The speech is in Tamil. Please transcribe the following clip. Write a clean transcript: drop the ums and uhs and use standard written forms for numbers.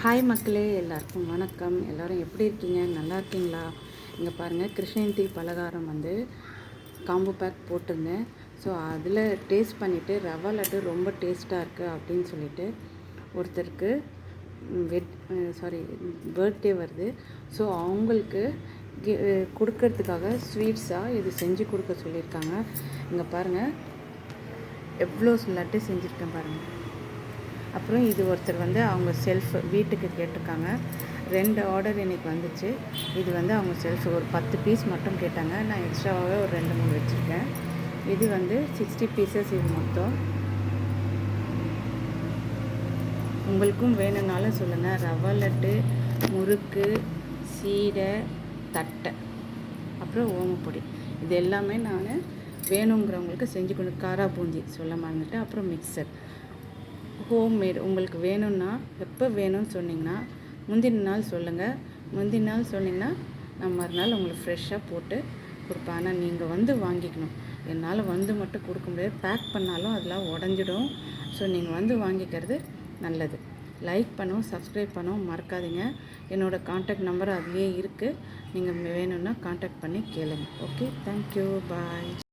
ஹாய் மக்களே, எல்லாருக்கும் வணக்கம். எல்லோரும் எப்படி இருக்கீங்க? நல்லா இருக்கீங்களா? இங்கே பாருங்கள், கிருஷ்ணயந்தி பலகாரம் வந்து காம்போ பேக் போட்டிருந்தேன். ஸோ அதில் டேஸ்ட் பண்ணிவிட்டு ரவா லட்டு ரொம்ப டேஸ்ட்டாக இருக்குது அப்படின்னு சொல்லிட்டு ஒருத்தருக்கு பர்த்டே வருது. ஸோ அவங்களுக்கு கொடுக்கறதுக்காக ஸ்வீட்ஸாக இது செஞ்சு கொடுக்க சொல்லியிருக்காங்க. இங்கே பாருங்கள், எவ்வளோ லட்டு செஞ்சுருக்கேன் பாருங்கள். அப்புறம் இது ஒருத்தர் வந்து அவங்க வீட்டுக்கு கேட்டிருக்காங்க. 2 ஆர்டர் இன்றைக்கி வந்துச்சு. இது வந்து அவங்க ஒரு 10 பீஸ் மட்டும் கேட்டாங்க. நான் எக்ஸ்ட்ராவாகவே ஒரு 2 3 வச்சுருக்கேன். இது வந்து 60 பீசஸ் இது மொத்தம். உங்களுக்கும் வேணும்னாலும் சொல்லுங்கள். ரவா லட்டு, முறுக்கு, சீடை, தட்டை, அப்புறம் ஓமப்பொடி, இது எல்லாமே நான் வேணுங்கிறவங்களுக்கு செஞ்சு கொண்டு காரா பூந்தி சொல்ல மறந்துட்டேன். அப்புறம் மிக்சர் ஹோம்மேட். உங்களுக்கு வேணும்னா எப்போ வேணும்னு சொன்னிங்கன்னா முந்தின நாள் சொல்லுங்கள். முந்தின நாள் சொன்னிங்கன்னா நான் மறுநாள் உங்களுக்கு ஃப்ரெஷ்ஷாக போட்டு கொடுப்பேன். ஆனால் நீங்கள் வந்து வாங்கிக்கணும். என்னால் வந்து மட்டும் கொடுக்க முடியாது. பேக் பண்ணாலும் அதெல்லாம் உடஞ்சிடும். ஸோ நீங்கள் வந்து வாங்கிக்கிறது நல்லது. லைக் பண்ணவும் சப்ஸ்கிரைப் பண்ணவும் மறக்காதீங்க. என்னோடய கான்டாக்ட் நம்பர் அதுலேயே இருக்குது. நீங்கள் வேணும்னா கான்டாக்ட் பண்ணி கேளுங்க. ஓகே, தேங்க்யூ, பாய்.